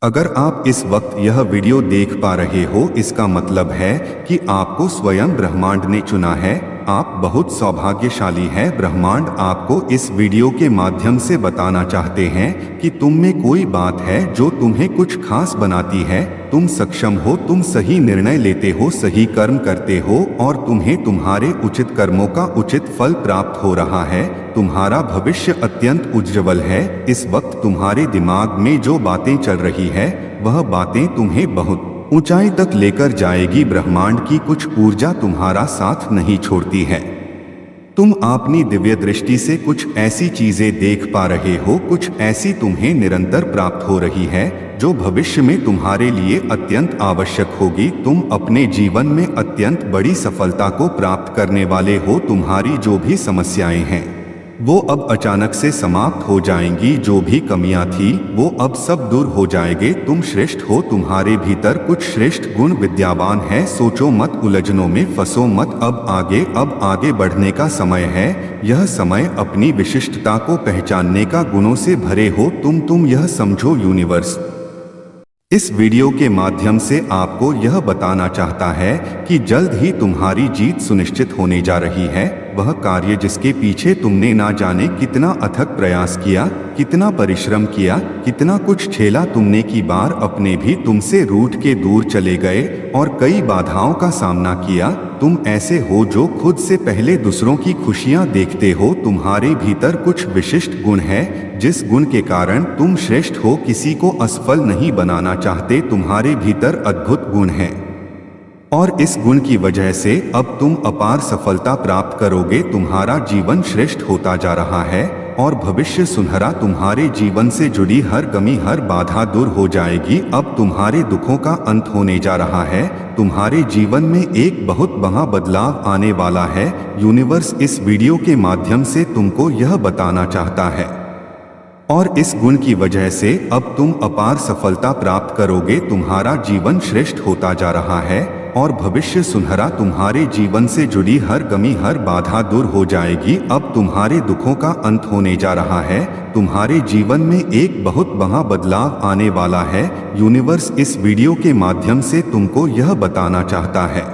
अगर आप इस वक्त यह वीडियो देख पा रहे हो, इसका मतलब है कि आपको स्वयं ब्रह्मांड ने चुना है। आप बहुत सौभाग्यशाली हैं। ब्रह्मांड आपको इस वीडियो के माध्यम से बताना चाहते हैं कि तुम में कोई बात है जो तुम्हें कुछ खास बनाती है। तुम सक्षम हो, तुम सही निर्णय लेते हो, सही कर्म करते हो और तुम्हें तुम्हारे उचित कर्मों का उचित फल प्राप्त हो रहा है। तुम्हारा भविष्य अत्यंत उज्जवल है। इस वक्त तुम्हारे दिमाग में जो बातें चल रही है वह बातें तुम्हें बहुत ऊंचाई तक लेकर जाएगी। ब्रह्मांड की कुछ ऊर्जा तुम्हारा साथ नहीं छोड़ती है। तुम अपनी दिव्य दृष्टि से कुछ ऐसी चीजें देख पा रहे हो, कुछ ऐसी तुम्हें निरंतर प्राप्त हो रही है जो भविष्य में तुम्हारे लिए अत्यंत आवश्यक होगी। तुम अपने जीवन में अत्यंत बड़ी सफलता को प्राप्त करने वाले हो। तुम्हारी जो भी समस्याएं हैं वो अब अचानक से समाप्त हो जाएंगी। जो भी कमियां थी वो अब सब दूर हो जाएंगे। तुम श्रेष्ठ हो, तुम्हारे भीतर कुछ श्रेष्ठ गुण विद्यमान है। सोचो मत, उलझनों में फंसो मत। अब आगे बढ़ने का समय है। यह समय अपनी विशिष्टता को पहचानने का गुणों से भरे हो। तुम यह समझो, यूनिवर्स इस वीडियो के माध्यम से आपको यह बताना चाहता है कि जल्द ही तुम्हारी जीत सुनिश्चित होने जा रही है। वह कार्य जिसके पीछे तुमने ना जाने कितना अथक प्रयास किया, कितना परिश्रम किया, कितना कुछ झेला तुमने की बार अपने भी तुमसे रूठ के दूर चले गए और कई बाधाओं का सामना किया। तुम ऐसे हो जो खुद से पहले दूसरों की खुशियां देखते हो। तुम्हारे भीतर कुछ विशिष्ट गुण है जिस गुण के कारण तुम श्रेष्ठ हो, किसी को असफल नहीं बनाना चाहते। तुम्हारे भीतर अद्भुत गुण है और इस गुण की वजह से अब तुम अपार सफलता प्राप्त करोगे। तुम्हारा जीवन श्रेष्ठ होता जा रहा है और भविष्य सुनहरा। तुम्हारे जीवन से जुड़ी हर कमी, हर बाधा दूर हो जाएगी। अब तुम्हारे दुखों का अंत होने जा रहा है। तुम्हारे जीवन में एक बहुत बड़ा बदलाव आने वाला है। यूनिवर्स इस वीडियो के माध्यम से तुमको यह बताना चाहता है और इस गुण की वजह से अब तुम अपार सफलता प्राप्त करोगे। तुम्हारा जीवन श्रेष्ठ होता जा रहा है और भविष्य सुनहरा। तुम्हारे जीवन से जुड़ी हर कमी, हर बाधा दूर हो जाएगी। अब तुम्हारे दुखों का अंत होने जा रहा है। तुम्हारे जीवन में एक बहुत बड़ा बदलाव आने वाला है। यूनिवर्स इस वीडियो के माध्यम से तुमको यह बताना चाहता है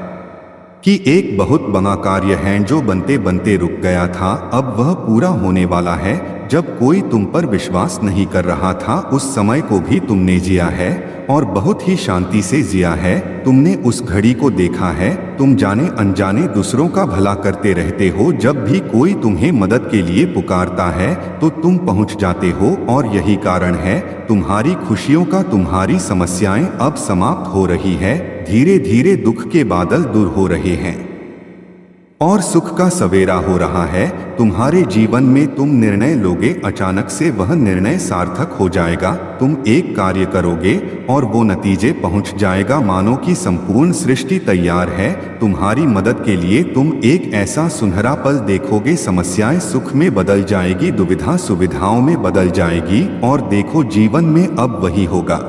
कि एक बहुत बड़ा कार्य है जो बनते बनते रुक गया था, अब वह पूरा होने वाला है। जब कोई तुम पर विश्वास नहीं कर रहा था, उस समय को भी तुमने जिया है और बहुत ही शांति से जिया है। तुमने उस घड़ी को देखा है। तुम जाने अनजाने दूसरों का भला करते रहते हो। जब भी कोई तुम्हें मदद के लिए पुकारता है तो तुम पहुंच जाते हो और यही कारण है तुम्हारी खुशियों का। तुम्हारी समस्याएं अब समाप्त हो रही है। धीरे धीरे दुख के बादल दूर हो रहे हैं और सुख का सवेरा हो रहा है। तुम्हारे जीवन में तुम निर्णय लोगे, अचानक से वह निर्णय सार्थक हो जाएगा। तुम एक कार्य करोगे और वो नतीजे पहुंच जाएगा। मानो कि संपूर्ण सृष्टि तैयार है तुम्हारी मदद के लिए। तुम एक ऐसा सुनहरा पल देखोगे, समस्याएं सुख में बदल जाएगी, दुविधा सुविधाओं में बदल जाएगी और देखो जीवन में अब वही होगा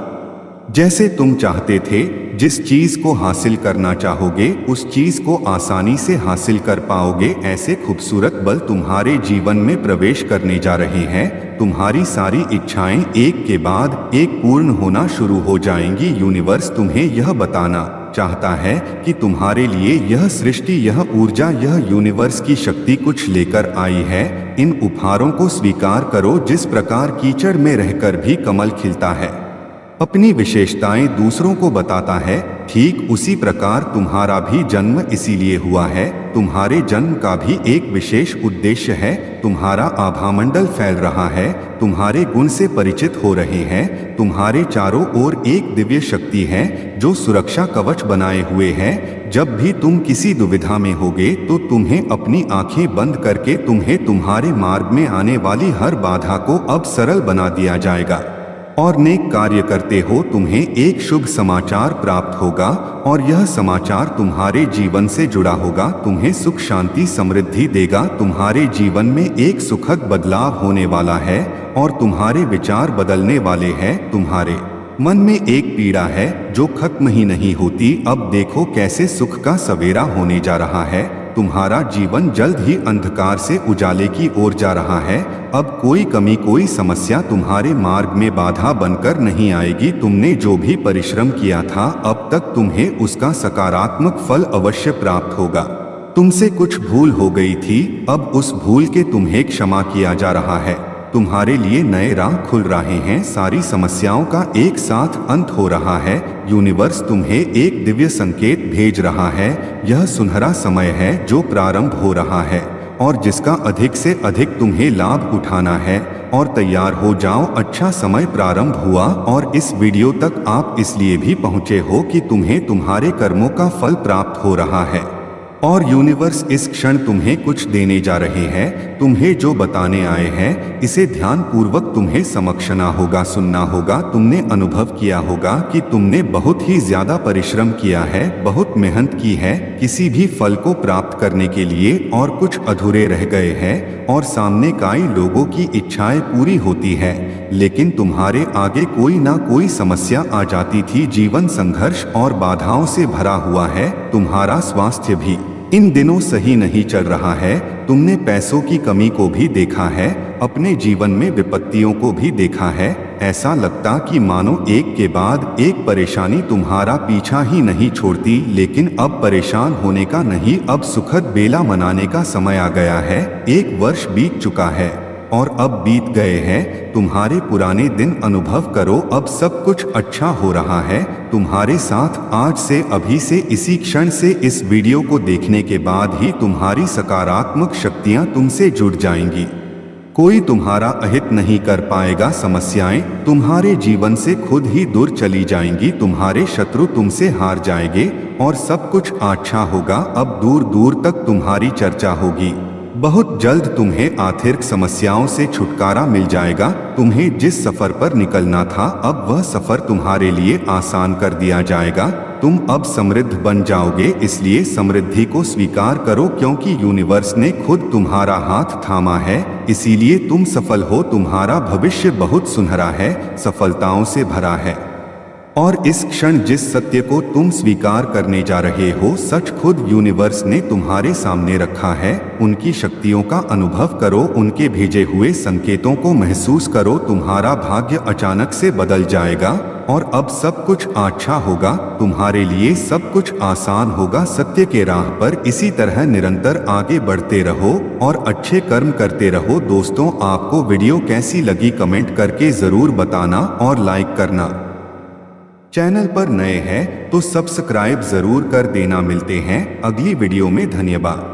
जैसे तुम चाहते थे। जिस चीज को हासिल करना चाहोगे उस चीज को आसानी से हासिल कर पाओगे। ऐसे खूबसूरत बल तुम्हारे जीवन में प्रवेश करने जा रहे हैं। तुम्हारी सारी इच्छाएं एक के बाद एक पूर्ण होना शुरू हो जाएंगी। यूनिवर्स तुम्हें यह बताना चाहता है कि तुम्हारे लिए यह सृष्टि, यह ऊर्जा, यह यूनिवर्स की शक्ति कुछ लेकर आई है। इन उपहारों को स्वीकार करो। जिस प्रकार कीचड़ में रहकर भी कमल खिलता है, अपनी विशेषताएं दूसरों को बताता है, ठीक उसी प्रकार तुम्हारा भी जन्म इसीलिए हुआ है। तुम्हारे जन्म का भी एक विशेष उद्देश्य है। तुम्हारा आभामंडल फैल रहा है, तुम्हारे गुण से परिचित हो रहे हैं। तुम्हारे चारों ओर एक दिव्य शक्ति है जो सुरक्षा कवच बनाए हुए है। जब भी तुम किसी दुविधा में होगे तो तुम्हें अपनी आंखें बंद करके तुम्हें तुम्हारे मार्ग में आने वाली हर बाधा को अब सरल बना दिया जाएगा और नेक कार्य करते हो तुम्हें एक शुभ समाचार प्राप्त होगा और यह समाचार तुम्हारे जीवन से जुड़ा होगा। तुम्हें सुख, शांति, समृद्धि देगा। तुम्हारे जीवन में एक सुखद बदलाव होने वाला है और तुम्हारे विचार बदलने वाले हैं। तुम्हारे मन में एक पीड़ा है जो खत्म ही नहीं होती। अब देखो कैसे सुख का सवेरा होने जा रहा है। तुम्हारा जीवन जल्द ही अंधकार से उजाले की ओर जा रहा है। अब कोई कमी, कोई समस्या तुम्हारे मार्ग में बाधा बनकर नहीं आएगी। तुमने जो भी परिश्रम किया था अब तक तुम्हें उसका सकारात्मक फल अवश्य प्राप्त होगा। तुमसे कुछ भूल हो गई थी, अब उस भूल के तुम्हें क्षमा किया जा रहा है। तुम्हारे लिए नए राह खुल रहे हैं, सारी समस्याओं का एक साथ अंत हो रहा है। यूनिवर्स तुम्हें एक दिव्य संकेत भेज रहा है। यह सुनहरा समय है जो प्रारंभ हो रहा है और जिसका अधिक से अधिक तुम्हें लाभ उठाना है। और तैयार हो जाओ, अच्छा समय प्रारंभ हुआ। और इस वीडियो तक आप इसलिए भी पहुंचे हो कि तुम्हें तुम्हारे कर्मों का फल प्राप्त हो रहा है और यूनिवर्स इस क्षण तुम्हें कुछ देने जा रहे हैं। तुम्हें जो बताने आए हैं इसे ध्यान पूर्वक तुम्हें समझना होगा, सुनना होगा। तुमने अनुभव किया होगा कि तुमने बहुत ही ज्यादा परिश्रम किया है, बहुत मेहनत की है किसी भी फल को प्राप्त करने के लिए, और कुछ अधूरे रह गए हैं और सामने कई लोगों की इच्छाएं पूरी होती है, लेकिन तुम्हारे आगे कोई ना कोई समस्या आ जाती थी। जीवन संघर्ष और बाधाओं से भरा हुआ है। तुम्हारा स्वास्थ्य भी इन दिनों सही नहीं चल रहा है। तुमने पैसों की कमी को भी देखा है, अपने जीवन में विपत्तियों को भी देखा है। ऐसा लगता कि मानो एक के बाद एक परेशानी तुम्हारा पीछा ही नहीं छोड़ती। लेकिन अब परेशान होने का नहीं, अब सुखद बेला मनाने का समय आ गया है। 1 वर्ष बीत चुका है और अब बीत गए हैं तुम्हारे पुराने दिन। अनुभव करो, अब सब कुछ अच्छा हो रहा है तुम्हारे साथ। आज से, अभी से, इसी क्षण से, इस वीडियो को देखने के बाद ही तुम्हारी सकारात्मक शक्तियां तुमसे जुड़ जाएंगी। कोई तुम्हारा अहित नहीं कर पाएगा। समस्याएं तुम्हारे जीवन से खुद ही दूर चली जाएंगी। तुम्हारे शत्रु तुमसे हार जाएंगे और सब कुछ अच्छा होगा। अब दूर दूर तक तुम्हारी चर्चा होगी। बहुत जल्द तुम्हें आर्थिक समस्याओं से छुटकारा मिल जाएगा। तुम्हें जिस सफर पर निकलना था अब वह सफर तुम्हारे लिए आसान कर दिया जाएगा। तुम अब समृद्ध बन जाओगे, इसलिए समृद्धि को स्वीकार करो क्योंकि यूनिवर्स ने खुद तुम्हारा हाथ थामा है। इसीलिए तुम सफल हो। तुम्हारा भविष्य बहुत सुनहरा है, सफलताओं से भरा है। और इस क्षण जिस सत्य को तुम स्वीकार करने जा रहे हो, सच खुद यूनिवर्स ने तुम्हारे सामने रखा है। उनकी शक्तियों का अनुभव करो, उनके भेजे हुए संकेतों को महसूस करो। तुम्हारा भाग्य अचानक से बदल जाएगा और अब सब कुछ अच्छा होगा। तुम्हारे लिए सब कुछ आसान होगा। सत्य के राह पर इसी तरह निरंतर आगे बढ़ते रहो और अच्छे कर्म करते रहो। दोस्तों, आपको वीडियो कैसी लगी कमेंट करके जरूर बताना और लाइक करना। चैनल पर नए हैं तो सब्सक्राइब जरूर कर देना। मिलते हैं अगली वीडियो में। धन्यवाद।